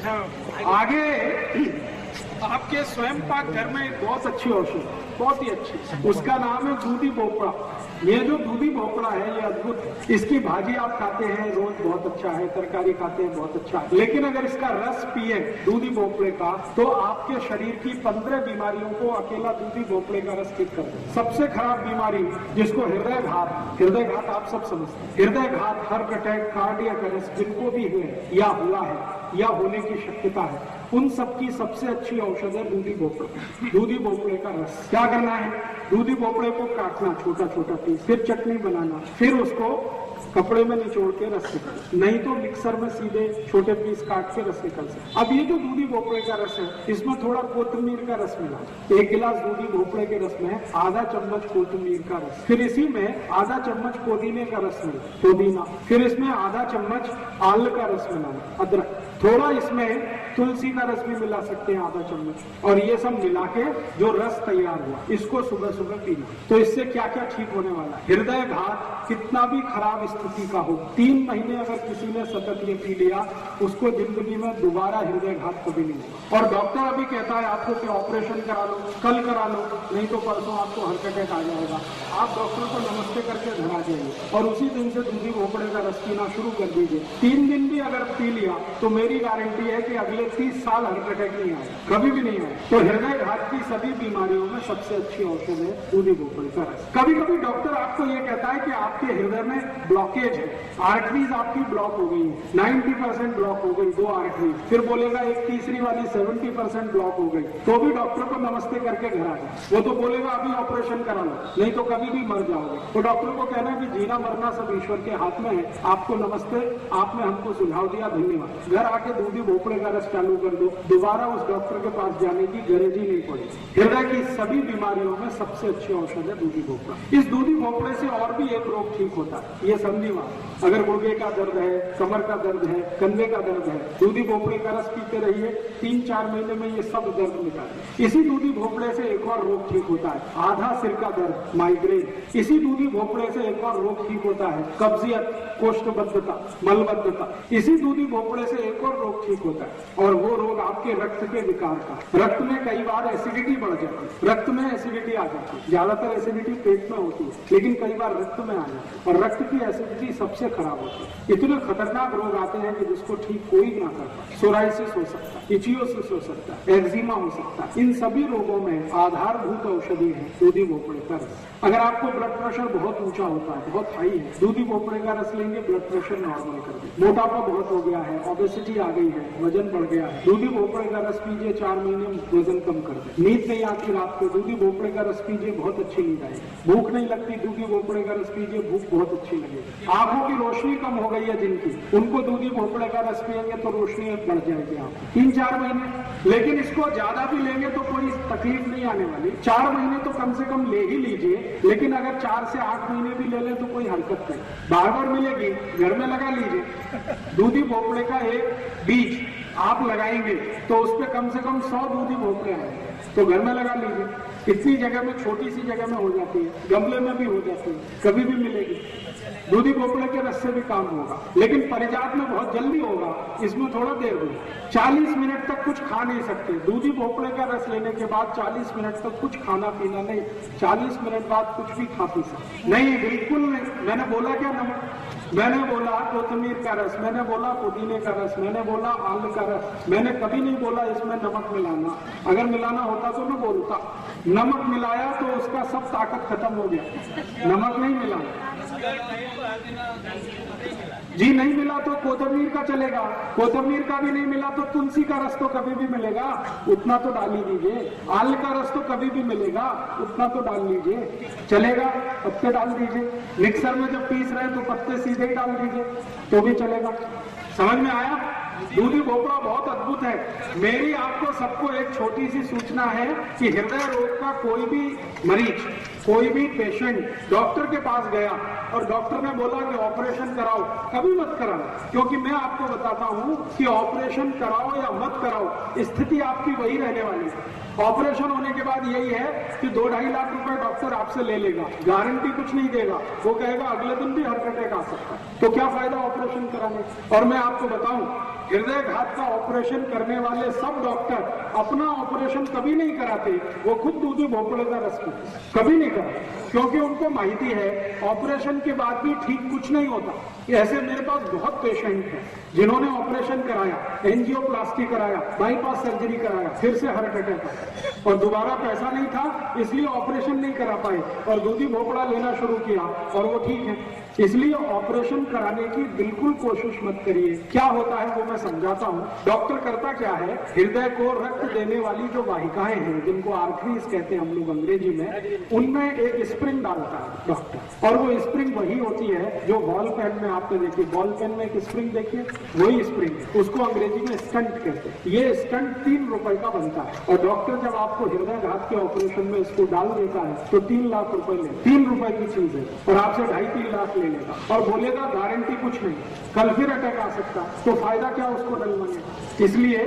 आगे आपके स्वयं पाक घर में एक बहुत अच्छी औषधि, बहुत ही अच्छी, उसका नाम है दूधी भोपड़ा। ये जो दूधी भोपड़ा है ये अद्भुत, इसकी भाजी आप खाते हैं रोज, बहुत अच्छा है, तरकारी खाते हैं, बहुत अच्छा है, लेकिन अगर इसका रस पिए दूधी भोपड़े का तो आपके शरीर की 15 बीमारियों को अकेला दूधी भोपड़े का रस ठीक कर दे। सबसे खराब बीमारी जिसको हृदय घात आप सब समझते हैं, हृदय घात, हार्ट अटैक, कार्डियक अरेस्ट जिनको भी हुए या हुआ है या होने की शक्यता है, उन सब की सबसे अच्छी औषध है दूधी भोपड़ा। दूधी भोपड़े का रस क्या करना है, दूधी भोपड़े को काटना छोटा छोटा पीस, फिर चटनी बनाना, फिर उसको कपड़े में निचोड़ के रस निकाल, नहीं तो मिक्सर में सीधे छोटे पीस काट के रस निकाल सकते। अब ये जो दूधी भोपड़े का रस है इसमें थोड़ा कोतमीर का रस मिला, 1 गिलास दूधी भोपड़े के रस में आधा चम्मच कोतमीर का रस, फिर इसी में आधा चम्मच पुदीने का रस मिला, पुदीना, फिर इसमें आधा चम्मच आल का रस मिलाना, अदरक, थोड़ा इसमें तुलसी का रस भी मिला सकते हैं आधा चम्मच, और ये सब मिला के जो रस तैयार हुआ इसको सुबह सुबह पीना। तो इससे क्या क्या ठीक होने वाला है, हृदय घात कितना भी खराब स्थिति का हो, 3 महीने अगर किसी ने सतत ये पी लिया उसको जिंदगी में दोबारा हृदय घात कभी नहीं होगा। और डॉक्टर अभी कहता है आपको कि ऑपरेशन करा लो, कल करा लो, नहीं तो परसों आपको हार्ट अटैक आ जाएगा, आप डॉक्टर को नमस्ते करके घर आ जाइए और उसी दिन से दूधी भोपड़े का रस पीना शुरू कर दीजिए। 3 दिन भी अगर पी लिया तो मेरी गारंटी है कि अगले 30 साल हार्ट अटैक नहीं आए, कभी भी नहीं आए। तो हृदय घात की सभी बीमारियों में सबसे अच्छी औषध है दूधी भोपड़े का रस। कभी कभी डॉक्टर आपको ये कहता है कि आपके हृदय में ब्लॉकेज है, आर्टरीज आपकी ब्लॉक हो गई है, 90% ब्लॉक हो गई 2 आर्टरीज, फिर बोलेगा एक तीसरी वाली 70% ब्लॉक हो गई, तो भी डॉक्टर को नमस्ते करके घर आ जाए। वो तो बोलेगा अभी ऑपरेशन करा लो, नहीं तो कभी भी मर जाओगे। तो डॉक्टर को कहना है कि जीना मरना सब ईश्वर के हाथ में है, आपको नमस्ते, आपने हमको सुझाव दिया, धन्यवाद। घर आके दूधी भोपड़े का रस चालू कर दो, दोबारा उस डॉक्टर के पास जाने की गरज ही नहीं पड़ेगी। हृदय की सभी बीमारियों में सबसे अच्छी औषध है दूधी भोपड़ा। इस दूधी भोपड़े से और भी एक रोग ठीक होता है, ये संधिवात। अगर गुर्दे का दर्द है, कमर का दर्द है, कंधे का दर्द है, दूधी भोपड़े का रस पीते रहिए, 3-4 महीने में ये सब दर्द निकाले। इसी दूधी भोपड़े से एक और रोग ठीक होता है, आधा सिर का दर्द, माइग्रेन। इसी दूधी भोपड़े से एक और रोग ठीक होता है, कब्जियत, कोष्ठबद्धता, मलबद्धता। इसी दूधी भोपड़े से एक और रोग ठीक होता है, और वो रोग आपके रक्त के विकार का। रक्त में कई बार एसिडिटी बढ़ जाती है, रक्त में एसिडिटी आ जाती है, ज्यादातर एसिडिटी पेट में होती है, लेकिन कई बार रक्त में आ जाती है, और रक्त की एसिडिटी सबसे खराब होती है। इतने खतरनाक रोग आते हैं कि जिसको ठीक कोई ना कर पाए। सोराइसिस हो सकता है, इचियोसिस हो सकता है, एक्जिमा हो सकता है। इन सभी रोगों में आधारभूत औषधि है दूधी भोपड़े का रस। अगर आपको ब्लड प्रेशर बहुत ऊंचा होता है, बहुत हाई है, दूधी भोपड़े का रस लेंगे, ब्लड प्रेशर नॉर्मल कर दे। मोटापा बहुत हो गया है, ओबेसिटी आ गई है, वजन बढ़ गया है, दूधी भोपड़े का रस पीजिए, 4 महीने में वजन कम कर दे। नींद नहीं आती रात को, दूधी भोपड़े का रस पीजिए, बहुत अच्छी नींद आएगी। भूख नहीं लगती, दूधी भोपड़े का रस पीजिए, भूख बहुत अच्छी लगेगी। आंखों की रोशनी कम हो गई है जिनकी, उनको दूधी भोपड़े का रस पिएंगे तो रोशनी बढ़ जाएगी आपको 3-4 महीने। लेकिन इसको ज्यादा भी लेंगे तो कोई तकलीफ नहीं आने वाली। 4 महीने तो कम से कम ले ही लीजिए, लेकिन अगर 4 से 8 महीने भी ले लें तो कोई हरकत नहीं, बार बार मिलेगी, घर में लगा लीजिए। दूधी भोपड़े का एक बीज आप लगाएंगे तो उस पर कम से कम 100 दूधी भोपड़े आएंगे, तो घर में लगा लीजिए। इतनी जगह में, छोटी सी जगह में हो जाती है, गमले में भी हो जाती है, कभी भी मिलेगी। दूधी भोपड़े के रस से भी काम होगा, लेकिन परिजात में बहुत जल्दी होगा, इसमें थोड़ा देर होगी। 40 मिनट तक कुछ खा नहीं सकते। दूधी भोपड़े का रस लेने के बाद 40 मिनट तक कुछ खाना पीना नहीं, 40 मिनट बाद कुछ भी खा पी सकते नहीं, बिल्कुल नहीं। मैंने बोला क्या नमक, मैंने बोला कोतमीर का रस, मैंने बोला पुदीने का रस, मैंने बोला आल का रस, मैंने कभी नहीं बोला इसमें नमक मिलाना। अगर मिलाना होता तो मैं बोलता, नमक मिलाया तो उसका सब ताकत खत्म हो गया। नमक नहीं मिलाना जी, नहीं मिला तो कोतमीर का चलेगा, कोतमीर का भी नहीं मिला तो तुलसी का रस तो कभी भी मिलेगा, उतना तो डाल ही दीजिए। आल का रस तो कभी भी मिलेगा, उतना तो डाल लीजिए, चलेगा। पत्ते डाल दीजिए, मिक्सर में जब पीस रहे तो पत्ते सीधे ही डाल दीजिए तो भी चलेगा। समझ में आया? दूधी भोपड़ा बहुत अद्भुत है। मेरी आपको सबको एक छोटी सी सूचना है कि हृदय रोग का कोई भी मरीज, कोई भी पेशेंट डॉक्टर के पास गया और डॉक्टर ने बोला कि ऑपरेशन कराओ, कभी मत कराओ, क्योंकि मैं आपको बताता हूं कि ऑपरेशन कराओ या मत कराओ, स्थिति आपकी वही रहने वाली है। ऑपरेशन होने के बाद यही है कि 2-2.5 लाख रुपए डॉक्टर आपसे ले लेगा, गारंटी कुछ नहीं देगा, वो कहेगा अगले दिन भी हार्ट अटैक आ सकता है, तो क्या फायदा ऑपरेशन कराने। और मैं आपको बताऊं हृदयघात का ऑपरेशन करने वाले सब डॉक्टर अपना ऑपरेशन कभी नहीं कराते, वो खुद दूधी भोपड़े का रस पीते, कभी नहीं कराते, क्योंकि उनको माहिती है ऑपरेशन के बाद भी ठीक कुछ नहीं होता। ऐसे मेरे पास बहुत पेशेंट हैं जिन्होंने ऑपरेशन कराया, एंजियोप्लास्टी कराया, बाईपास सर्जरी कराया, फिर से हार्ट अटैक आया और दोबारा पैसा नहीं था इसलिए ऑपरेशन नहीं करा पाए और दूधी भोपड़ा लेना शुरू किया और वो ठीक है। इसलिए ऑपरेशन कराने की बिल्कुल कोशिश मत करिए। क्या होता है वो मैं समझाता हूँ। डॉक्टर करता क्या है, हृदय को रक्त देने वाली जो वाहिकाएं हैं जिनको आर्टरीज कहते हैं हम लोग अंग्रेजी में, उनमें एक स्प्रिंग डालता है डॉक्टर, और वो स्प्रिंग वही होती है जो बॉल पेन में आपने देखी, बॉल पेन में एक स्प्रिंग देखिए, वही स्प्रिंग है, उसको अंग्रेजी में स्टंट कहते हैं। ये स्टंट 3 रुपए का बनता है और डॉक्टर जब आपको हृदयघात के ऑपरेशन में इसको डाल देता है तो 3 लाख रुपए ले, 3 रुपए की चीज है और आपसे 2.5-3 लाख लेगा और बोलेगा गारंटी कुछ नहीं, कल फिर अटैक आ सकता, तो फायदा क्या उसको डलवाने। इसलिए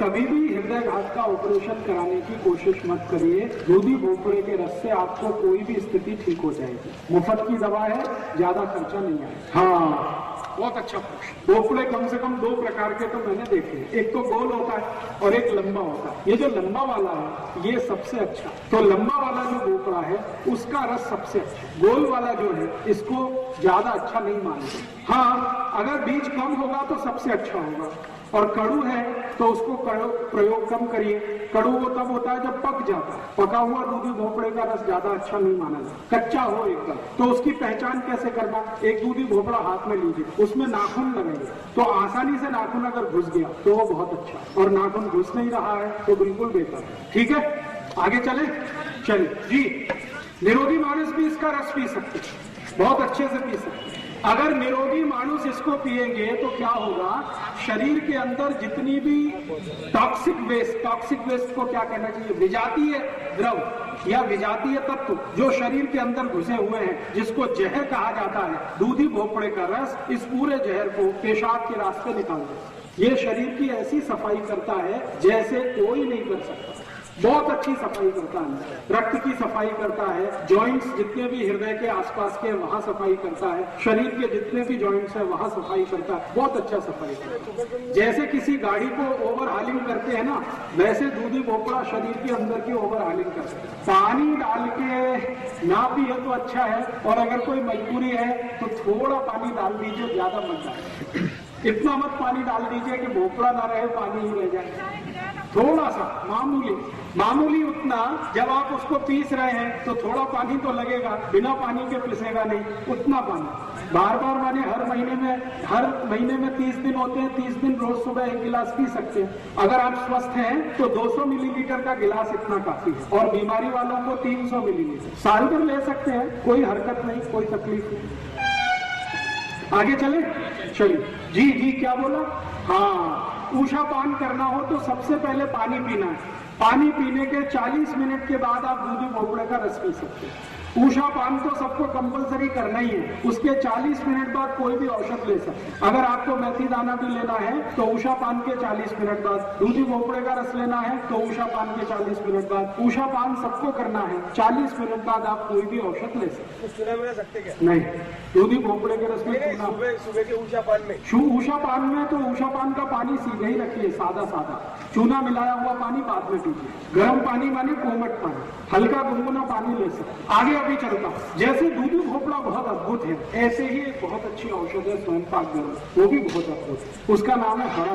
कभी भी हृदयघात का ऑपरेशन कराने की कोशिश मत करिए। दूधी भोपड़े के रस से आपको कोई भी स्थिति ठीक हो जाएगी। मुफ्त की दवा है, ज्यादा खर्चा नहीं आएगा। हाँ, बहुत अच्छा प्रश्न। भोपड़े कम से कम 2 प्रकार के तो मैंने देखे, एक तो गोल होता है और एक लंबा होता है। ये जो लंबा वाला है ये सबसे अच्छा, तो लंबा वाला जो भोपड़ा है उसका रस सबसे अच्छा। गोल वाला जो है इसको ज्यादा अच्छा नहीं मानते। हाँ, अगर बीज कम होगा तो सबसे अच्छा होगा, और कड़ू है तो उसको प्रयोग कम करिए। कड़ू वो तब होता है जब पक जाता है, पका हुआ दूधी भोपड़े का रस ज्यादा अच्छा नहीं माना जाता। कच्चा हो एकदम, तो उसकी पहचान कैसे करना, एक दूधी भोपड़ा हाथ में लीजिए, उसमें नाखून लगाइए, तो आसानी से नाखून अगर घुस गया तो वो बहुत अच्छा, और नाखून घुस नहीं रहा है तो बिल्कुल बेकार है। ठीक है, आगे चले। चलिए जी, निरोगी मानुस भी इसका रस पी सकते, बहुत अच्छे से पी सकते। अगर निरोगी मानुस इसको पिएंगे तो क्या होगा, शरीर के अंदर जितनी भी टॉक्सिक वेस्ट को क्या कहना चाहिए, विजातीय द्रव या विजातीय तत्व जो शरीर के अंदर घुसे हुए हैं, जिसको जहर कहा जाता है, दूधी भोपड़े का रस इस पूरे जहर को पेशाब के रास्ते निकाल देता। ये शरीर की ऐसी सफाई करता है जैसे कोई नहीं कर सकता। बहुत अच्छी सफाई करता है, रक्त की सफाई करता है, जॉइंट्स जितने भी हृदय के आसपास के वहां सफाई करता है, शरीर के जितने भी जॉइंट्स है वहां सफाई करता है, बहुत अच्छा सफाई करता है। जैसे किसी गाड़ी को ओवरहालिंग करते हैं ना, वैसे दूधी भोपड़ा शरीर के अंदर की ओवरहालिंग करता है। पानी डाल के ना पिए तो अच्छा है, और अगर कोई मजबूरी है तो थोड़ा पानी डाल दीजिए, ज्यादा मत डालिए। इतना मत पानी डाल दीजिए कि भोपड़ा ना रहे, पानी ही रह जाए, थोड़ा सा मामूली उतना। जब आप उसको पीस रहे हैं तो थोड़ा पानी तो लगेगा, बिना पानी के पिसेगा नहीं, उतना पानी। बार बार माने हर महीने में 30 दिन होते हैं, 30 दिन रोज सुबह 1 गिलास पी सकते हैं। अगर आप स्वस्थ हैं तो 200 मिलीलीटर का गिलास इतना काफी है, और बीमारी वालों को 300 मिलीलीटर साल भर ले सकते हैं, कोई हरकत नहीं, कोई तकलीफ नहीं। आगे चले, चलिए जी क्या बोला। हाँ, ऊषा पान करना हो तो सबसे पहले पानी पीना है। पानी पीने के 40 मिनट के बाद आप दूधी भोपड़े का रस पी सकते हैं। ऊषा पान तो सबको कंपलसरी करना ही है, उसके 40 मिनट बाद कोई भी औषध ले सकते हैं। अगर आपको मेथी दाना भी लेना है तो ऊषा पान के 40 मिनट बाद, दूधी भोपड़े का रस लेना है तो ऊषा पान के 40 मिनट बाद, ऊषा पान सबको करना है, 40 मिनट बाद आप कोई भी औषध ले सकते हैं। नहीं, दूधी भोपड़े के रस में सुबह के ऊषा पान में तो ऊषा पान का पानी सीधे ही रखिए, सादा, चूना मिलाया हुआ पानी बाद में पीजिए। गर्म पानी माने कोमट पानी, हल्का गुनगुना पानी ले सकते। आगे अभी चलता, जैसे दूधी भोपड़ा बहुत अद्भुत है, ऐसे ही एक बहुत अच्छी औषध है स्वयं पाक गर्म, वो भी बहुत अद्भुत है, उसका नाम है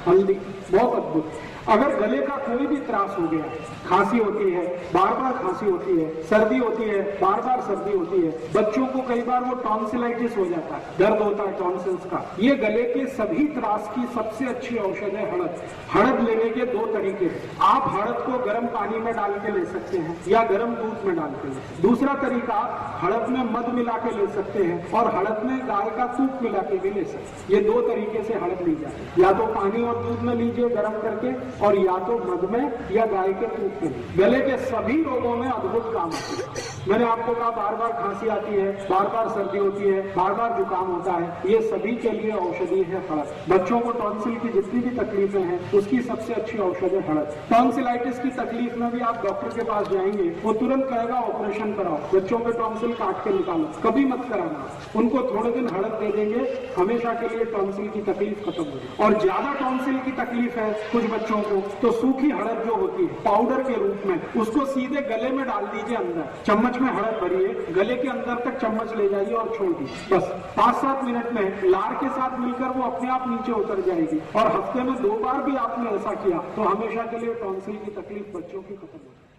हल्दी, बहुत अद्भुत। अगर गले का कोई भी त्रास हो गया, खांसी होती है, बार बार खांसी होती है, सर्दी होती है, बार बार सर्दी होती है, बच्चों को कई बार वो टॉन्सिलाइटिस हो जाता है, दर्द होता है टॉन्सिल्स का, ये गले के सभी त्रास की सबसे अच्छी औषध है हड़द। हड़द लेने के 2 तरीके हैं, आप हड़द को गर्म पानी में डाल के ले सकते हैं या गर्म दूध में डाल के ले सकते हैं। दूसरा तरीका, हड़द में मध मिला के ले सकते हैं और हड़द में गाय का दूध मिला के भी ले सकते हैं। ये 2 तरीके से हड़द ली जाती है, या तो पानी और दूध में लीजिए गर्म करके, और या तो मध में या गाय के दूध में। गले के सभी रोगों में अद्भुत काम आती है। मैंने आपको कहा बार बार खांसी आती है, बार बार सर्दी होती है, बार बार जुकाम होता है, ये सभी के लिए औषधि है हड़द। बच्चों को टॉन्सिल की जितनी भी तकलीफें हैं उसकी सबसे अच्छी औषध है हड़द। टॉन्सिलाइटिस की तकलीफ में भी आप डॉक्टर के पास जाएंगे, वो तुरंत कहेगा ऑपरेशन कराओ, बच्चों के टॉन्सिल काट के निकालो, कभी मत कराना। उनको थोड़े दिन हड़द दे देंगे, हमेशा के लिए टॉन्सिल की तकलीफ खत्म हो जाए। और ज्यादा टॉन्सिल की तकलीफ है कुछ बच्चों को, तो सूखी हड़द जो होती है पाउडर के रूप में, उसको सीधे गले में डाल दीजिए, अंदर चम्मच में हड़द भरिए, गले के अंदर तक चम्मच ले जाइए और छोड़ दीजिए। बस 5-7 मिनट में लार के साथ मिलकर वो अपने आप नीचे उतर जाएगी। और हफ्ते में 2 बार भी आपने ऐसा किया तो हमेशा के लिए टॉन्सिल की तकलीफ बच्चों की खत्म हो जाएगी।